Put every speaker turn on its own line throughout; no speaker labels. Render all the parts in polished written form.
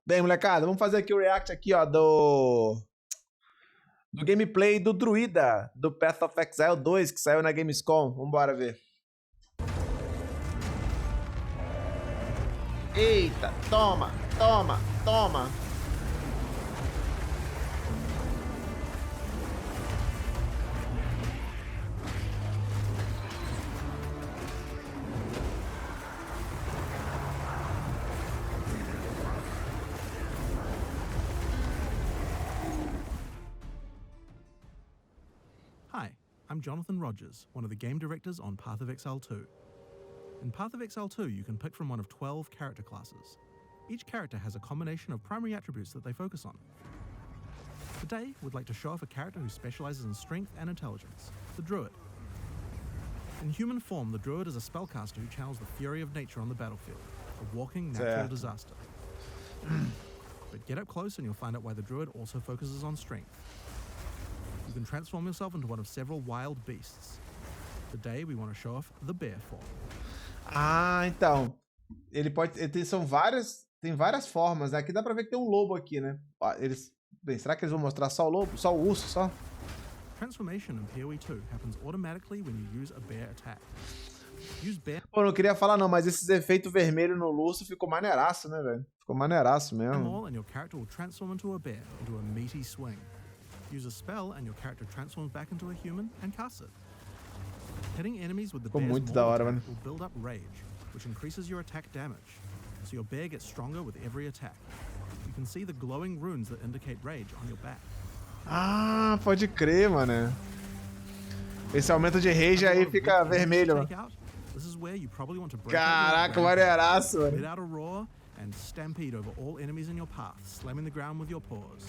Bem, molecada, vamos fazer aqui o react aqui, ó, do gameplay do Druída, do Path of Exile 2, que saiu na Gamescom. Vambora ver. Eita, toma, toma, toma.
Hi, I'm Jonathan Rogers, one of the game directors on Path of Exile 2. In Path of Exile 2, you can pick from one of 12 character classes. Each character has a combination of primary attributes that they focus on. Today, we'd like to show off a character who specializes in strength and intelligence, the Druid. In human form, the Druid is a spellcaster who channels the fury of nature on the battlefield, a walking natural disaster. But get up close and you'll find out why the Druid also focuses on strength. You can transform yourself into one of several wild beasts. Today we want to show off the bear form.
Ah, então. Tem várias formas, né? Aqui dá pra ver que tem um lobo aqui, né? Bem, será que eles vão mostrar só o lobo? Só o urso, só?
Transformation in PoE 2 happens automatically when you use a bear attack. Use bear...
Pô, não queria falar não, mas esses efeitos vermelhos no urso ficou maneiraço, né, velho? Ficou maneiraço mesmo.
And your character will transform into a bear, into a meaty swing. Use a spell and your character transforms back into a human and casts it. Hitting enemies with the bear's
muito da hora,
will build up rage, which increases your attack damage. So your bear gets stronger with every attack. You can see the glowing runes that indicate rage on your back.
Ah, pode crer, mano. Esse aumento de rage aí fica vermelho, mano.
This is where you probably want to break
Caraca, maneiraço, mano.
Let out a roar and stampede over all enemies in your path, slamming the ground with your paws.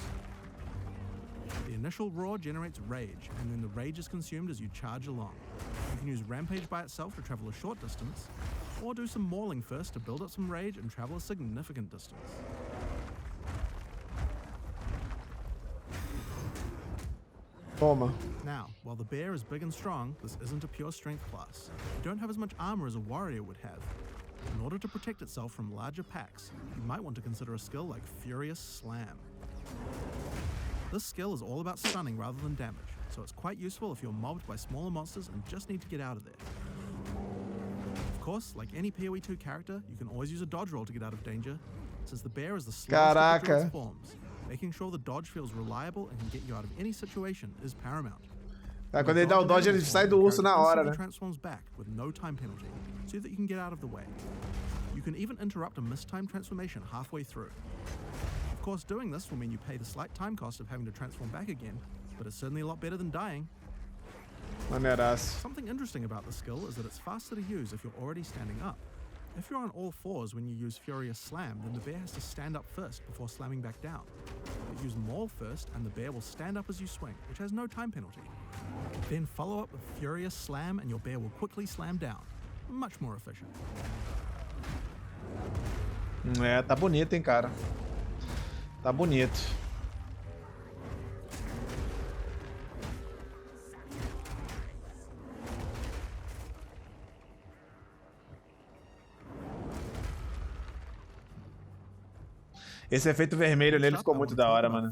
The initial roar generates rage, and then the rage is consumed as you charge along. You can use Rampage by itself to travel a short distance, or do some mauling first to build up some rage and travel a significant distance.
Toma.
Now, while the bear is big and strong, this isn't a pure strength class. You don't have as much armor as a warrior would have. In order to protect itself from larger packs, you might want to consider a skill like Furious Slam. This skill is all about stunning rather than damage, so it's quite useful if you're mobbed by smaller monsters and just need to get out of there. Of course, like any PoE 2 character, you can always use a dodge roll to get out of danger, since the bear is the slowest of the druid's forms. Making sure the dodge feels reliable and can get you out of any situation is paramount.
Quando ele dá o dodge, ele sai do urso na hora, né?
Transforms back with no time penalty, so that you can get out of the way. You can even interrupt a mistimed transformation halfway through. Of course, doing this will mean you pay the slight time cost of having to transform back again, but it's certainly a lot better than dying.
Maneiraço.
Something interesting about this skill is that it's faster to use if you're already standing up. If you're on all fours when you use Furious Slam, then the bear has to stand up first before slamming back down. But use Maul first, and the bear will stand up as you swing, which has no time penalty. Then follow up with Furious Slam, and your bear will quickly slam down. Much more efficient.
É, tá bonito, hein, cara. Tá bonito. Esse efeito vermelho nele ficou muito da hora, mano.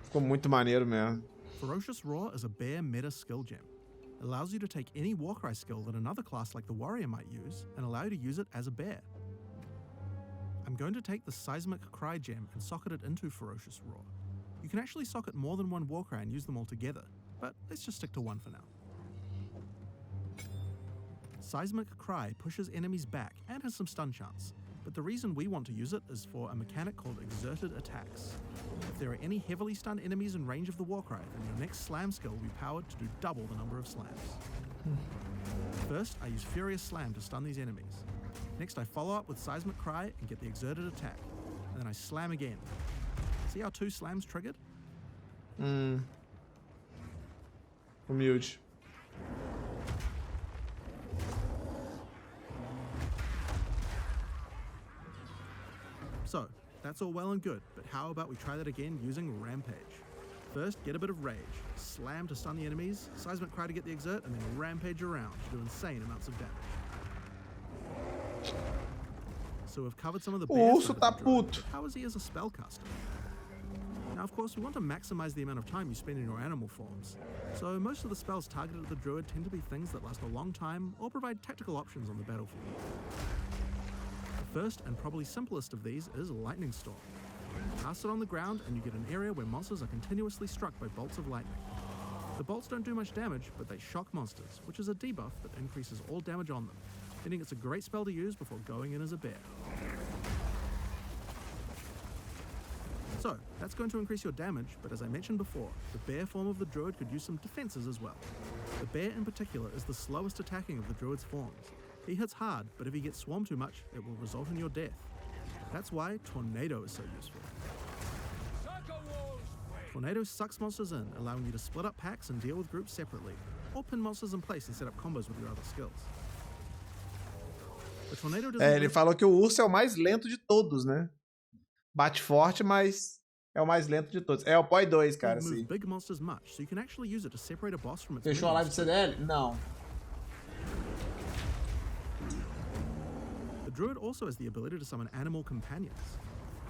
Ficou muito maneiro mesmo.
Ferocious Roar is a bear meta skill gem. It allows you to take any Warcry skill that another class like the Warrior might use and allow you to use it as a bear. I'm going to take the Seismic Cry gem and socket it into Ferocious Roar. You can actually socket more than one Warcry and use them all together, but let's just stick to one for now. Seismic Cry pushes enemies back and has some stun chance, but the reason we want to use it is for a mechanic called Exerted Attacks. If there are any heavily stunned enemies in range of the Warcry, then your next slam skill will be powered to do double the number of slams. First, I use Furious Slam to stun these enemies. Next, I follow up with Seismic Cry and get the Exerted Attack, and then I slam again. See how 2 slams triggered?
Humilde.
So, that's all well and good, but how about we try that again using Rampage? First, get a bit of rage, slam to stun the enemies, Seismic Cry to get the exert, and then rampage around to do insane amounts of damage. So we've covered some of the
O
bear
urso
side of
tá
the druid,
puto.
but how is he as a spellcaster? Now, of course, we want to maximize the amount of time you spend in your animal forms. So most of the spells targeted at the druid tend to be things that last a long time or provide tactical options on the battlefield. The first and probably simplest of these is Lightning Storm. Cast it on the ground and you get an area where monsters are continuously struck by bolts of lightning. The bolts don't do much damage, but they shock monsters, which is a debuff that increases all damage on them, meaning it's a great spell to use before going in as a bear. So, that's going to increase your damage, but as I mentioned before, the bear form of the druid could use some defenses as well. The bear in particular is the slowest attacking of the druid's forms. He hits hard, but if he gets swarmed too much, it will result in your death. That's why Tornado is so useful. Tornado sucks monsters in, allowing you to split up packs and deal with groups separately, or pin monsters in place and set up combos with your other skills. The Tornado doesn't
Ele falou que o urso é o mais lento de todos, né? Bate forte, mas é o mais lento de todos. É o POI 2, cara,
move
sim.
big monsters much, so you can actually use it to separate a boss from its
Fechou a live
minions.
do CDL? Não.
The druid also has the ability to summon animal companions.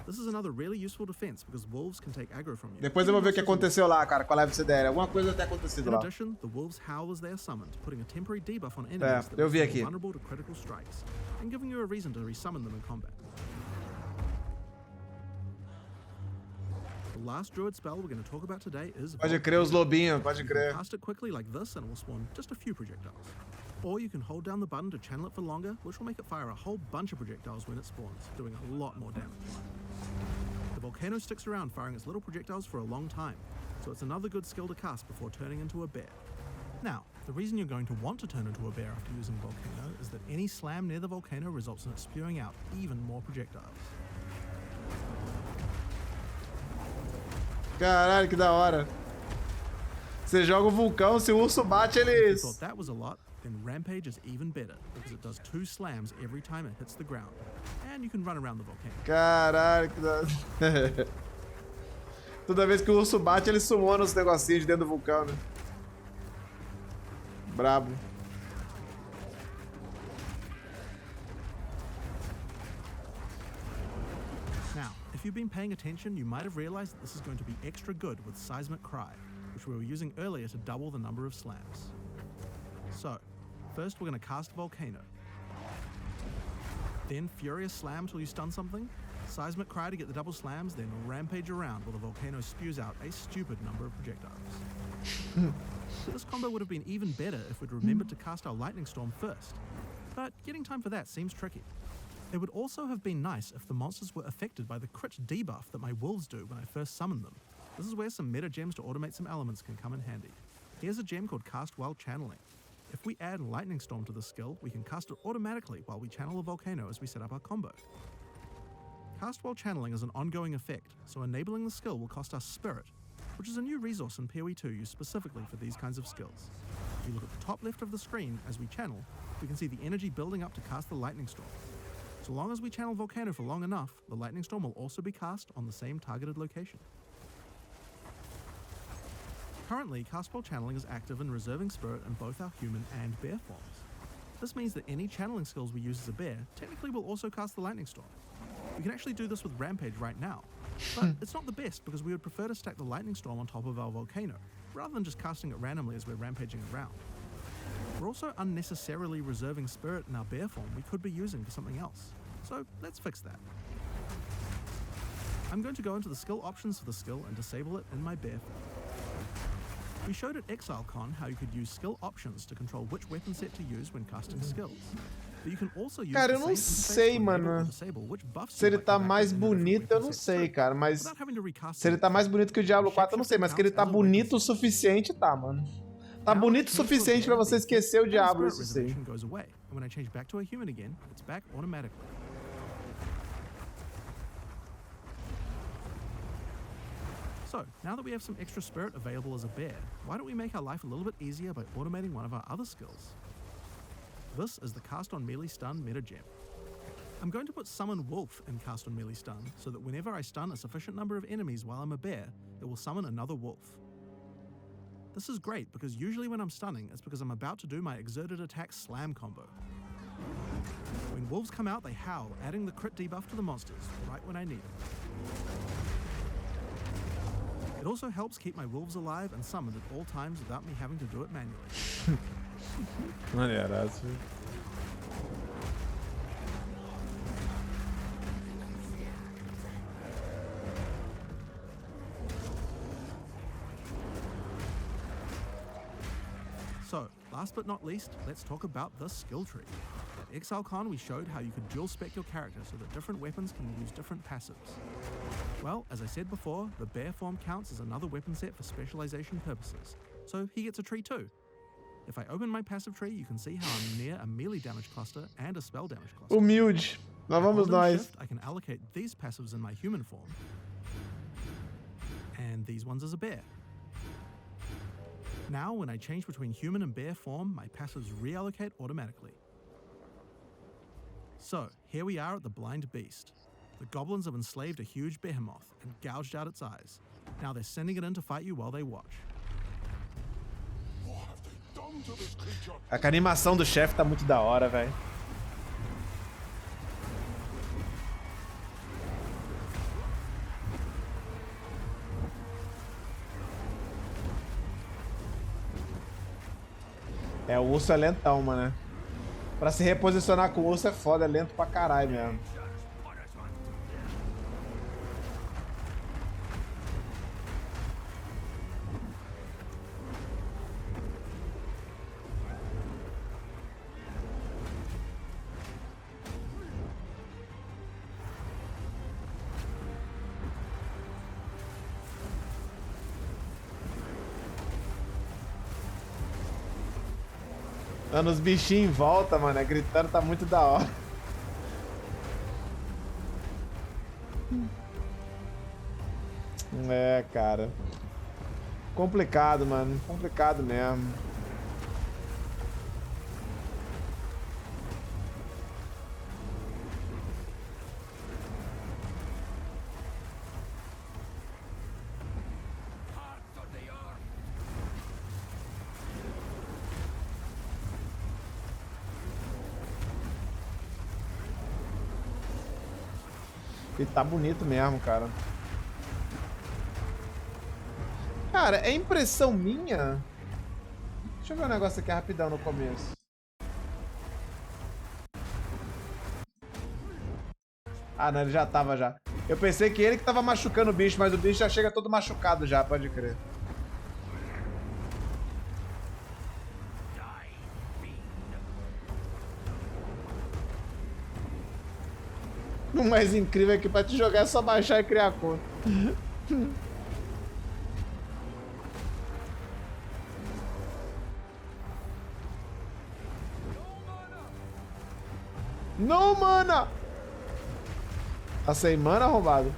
This is another really useful defense because wolves can take aggro from you.
Depois eu vou ver o que aconteceu lá, cara, com a live do CDL. Alguma coisa deve ter acontecido
In
lá.
addition, the wolves howl as they are summoned, putting a temporary debuff on enemies that
eu vi
makes
aqui.
them vulnerable to critical strikes, and giving you a reason to resummon them in combat. The last druid spell we're going to talk about today is
Pode crer, os lobinhos, pode
You can
crer.
cast it quickly like this and it will spawn just a few projectiles. Or you can hold down the button to channel it for longer, which will make it fire a whole bunch of projectiles when it spawns, doing a lot more damage. The volcano sticks around firing its little projectiles for a long time, so it's another good skill to cast before turning into a bear. Now, the reason you're going to want to turn into a bear after using Volcano is that any slam near the volcano results in it spewing out even more projectiles.
Caralho, que da hora. Você joga o vulcão, se o urso bate,
If you
eles...
thought that was a lot, then Rampage is even better because it does 2 slams every time it hits the ground, and you can run around the volcano.
Caralho, que da hora. Toda vez que o urso bate, ele sumona os negocinhos de dentro do vulcão, né? Brabo.
Now, if you've been paying attention, you might have realized that this is going to be extra good with Seismic Cry, which we were using earlier to double the number of slams. So, first we're going to cast Volcano. Then Furious Slam till you stun something, Seismic Cry to get the double slams, then Rampage around while the Volcano spews out a stupid number of projectiles. This combo would have been even better if we'd remembered to cast our Lightning Storm first, but getting time for that seems tricky. It would also have been nice if the monsters were affected by the crit debuff that my wolves do when I first summon them. This is where some meta gems to automate some elements can come in handy. Here's a gem called Cast While Channeling. If we add Lightning Storm to the skill, we can cast it automatically while we channel a volcano as we set up our combo. Cast While Channeling is an ongoing effect, so enabling the skill will cost us Spirit, which is a new resource in PoE 2 used specifically for these kinds of skills. If you look at the top left of the screen as we channel, we can see the energy building up to cast the Lightning Storm. So long as we channel Volcano for long enough, the Lightning Storm will also be cast on the same targeted location. Currently, Cast While Channeling is active in reserving Spirit in both our human and bear forms. This means that any channeling skills we use as a bear technically will also cast the Lightning Storm. We can actually do this with Rampage right now, but it's not the best because we would prefer to stack the Lightning Storm on top of our Volcano, rather than just casting it randomly as we're rampaging around. We're also unnecessarily reserving Spirit in our bear form we could be using for something else, so let's fix that. I'm going to go into the skill options for the skill and disable it in my bear form. We showed at ExileCon how you could use skill options to control which weapon set to use when casting skills. But you can also use
Cara, eu
the
não
same
sei,
interface to enable
mano.
or disable which buffs
Se
you'd
ele
like
tá
to
mais
activate in different
bonito, eu
weapon
não
sets
sei,
too,
cara. Mas
without having to recast
se ele tá mais bonito que o Diablo 4, eu não sei. Mas que ele tá bonito o suficiente, tá, mano. Tá
Now,
bonito o
when I change to a
suficiente pra
bear,
você
the
esquecer o
and
Diablo,
spirit
isso sim.
reservation goes away, and when I change back to a human again, it's back automatically. So, now that we have some extra spirit available as a bear, why don't we make our life a little bit easier by automating one of our other skills? This is the Cast on Melee Stun meta gem. I'm going to put Summon Wolf in Cast on Melee Stun so that whenever I stun a sufficient number of enemies while I'm a bear, it will summon another wolf. This is great because usually when I'm stunning, it's because I'm about to do my exerted attack slam combo. When wolves come out, they howl, adding the crit debuff to the monsters, right when I need it. It also helps keep my wolves alive and summoned at all times without me having to do it manually.
Maneiraço.
So, last but not least, let's talk about the skill tree. At ExileCon, we showed how you could dual spec your character so that different weapons can use different passives. Well, as I said before, the bear form counts as another weapon set for specialization purposes, so he gets a tree too. If I open my passive tree, you can see how I'm near a melee damage cluster and a spell damage cluster.
Humilde. Lá vamos nós.
Shift, I can allocate these passives in my human form, and these ones as a bear. Now, when I change between human and bear form, my passives reallocate automatically. So, here we are at the Blind Beast. The goblins have enslaved a huge behemoth and gouged out its eyes. Now they're sending it in to fight you while they watch.
A animação do chefe tá muito da hora, velho. É, o urso é lentão, mano. Pra se reposicionar com o urso é foda, é lento pra caralho mesmo. Mano, os bichinhos em volta, mano, gritando, tá muito da hora. É, cara. Complicado, mano. Complicado mesmo. E tá bonito mesmo, cara. Cara, é impressão minha? Deixa eu ver um negócio aqui rapidão no começo. Ah, não, ele já tava já. Eu pensei que ele que tava machucando o bicho, mas o bicho já chega todo machucado já, pode crer. O mais incrível é que pra te jogar é só baixar e criar conta. Não, mana! Tá sem mana, arrombado?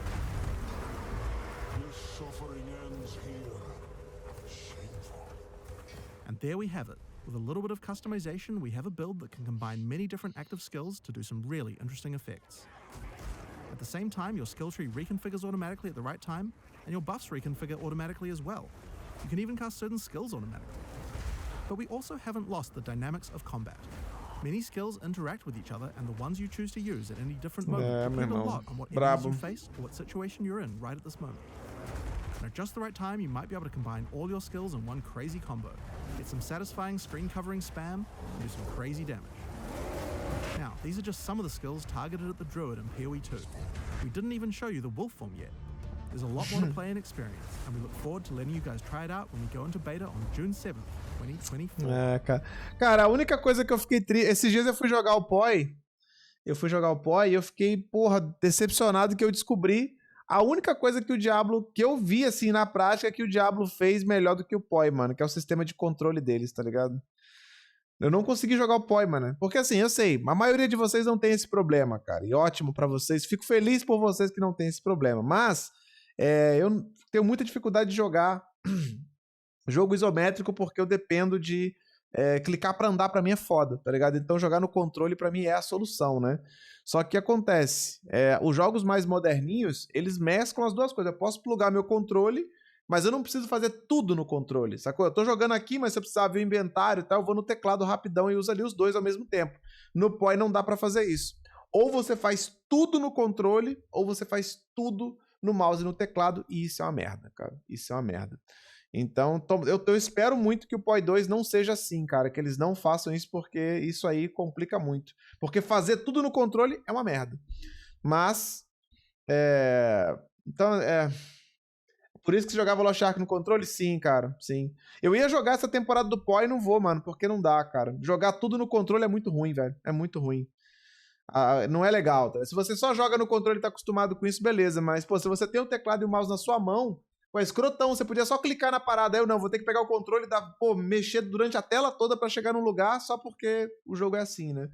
And there we have it. With a little bit of customization, we have a build that can combine many different active skills to do some really interesting effects. At the same time, your skill tree reconfigures automatically at the right time, and your buffs reconfigure automatically as well. You can even cast certain skills automatically. But we also haven't lost the dynamics of combat. Many skills interact with each other, and the ones you choose to use at any different moment depend a lot on what enemies you face or what situation you're in right at this moment. And at just the right time, you might be able to combine all your skills in one crazy combo, get some satisfying screen covering spam, and do some crazy damage. Now, these are just some of the skills targeted at the Druid in PoE 2. We didn't even show you the wolf form yet. There's a lot more to play and experience, and we look forward to letting you guys try it out when we go into beta on June 7th, 2024.
É, cara. Cara, a única coisa que eu fiquei triste... Esses dias eu fui jogar o PoE. E eu fiquei, porra, decepcionado que eu descobri a única coisa que o Diablo... Que eu vi, assim, na prática, é que o Diablo fez melhor do que o PoE, mano. Que é o sistema de controle deles, tá ligado? Eu não consegui jogar o PoE, mano. Porque assim, eu sei, a maioria de vocês não tem esse problema, cara. E ótimo pra vocês. Fico feliz por vocês que não tem esse problema. Mas eu tenho muita dificuldade de jogar jogo isométrico porque eu dependo de clicar pra andar, pra mim é foda, tá ligado? Então jogar no controle pra mim é a solução, né? Só que o que acontece? Os jogos mais moderninhos, eles mesclam as duas coisas. Eu posso plugar meu controle Mas eu não preciso fazer tudo no controle, sacou? Eu tô jogando aqui, mas se eu precisar ver o inventário e tal, eu vou no teclado rapidão e uso ali os dois ao mesmo tempo. No PoE não dá pra fazer isso. Ou você faz tudo no controle, ou você faz tudo no mouse e no teclado, e isso é uma merda, cara. Isso é uma merda. Então, eu espero muito que o PoE 2 não seja assim, cara, que eles não façam isso, porque isso aí complica muito. Porque fazer tudo no controle é uma merda. Mas, então, por isso que você jogava Lost Ark no controle? Sim, cara, sim. Eu ia jogar essa temporada do PoE e não vou, mano, porque não dá, cara. Jogar tudo no controle é muito ruim, velho. É muito ruim. Não é legal, tá? Se você só joga no controle e tá acostumado com isso, beleza. Mas, pô, se você tem o teclado e o mouse na sua mão, pô, é escrotão. Você podia só clicar na parada. Eu não, vou ter que pegar o controle e mexer durante a tela toda pra chegar no lugar só porque o jogo é assim, né?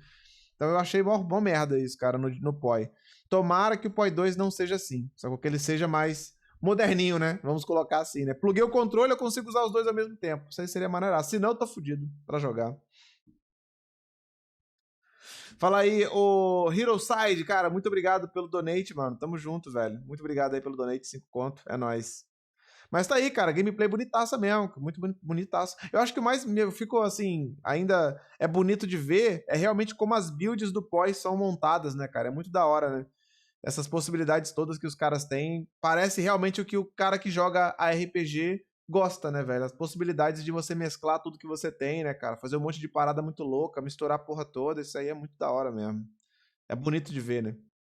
Então eu achei mó merda isso, cara, no PoE. Tomara que o PoE 2 não seja assim. Só que ele seja mais moderninho, né? Vamos colocar assim, né? Pluguei o controle, eu consigo usar os dois ao mesmo tempo. Isso aí seria maneiraço. Senão eu tô fudido pra jogar. Fala aí, o Hero Side, cara, muito obrigado pelo donate, mano. Tamo junto, velho. Muito obrigado aí pelo donate, 5 conto. É nóis. Mas tá aí, cara, gameplay bonitaça mesmo, muito bonitaça. Eu acho que o mais ficou assim, ainda é bonito de ver, é realmente como as builds do PoE são montadas, né, cara? É muito da hora, né? Essas possibilidades todas que os caras têm, parece realmente o que o cara que joga a RPG gosta, né, velho? As possibilidades de você mesclar tudo que você tem, né, cara? Fazer um monte de parada muito louca, misturar a porra toda, isso aí é muito da hora mesmo. É bonito de ver, né?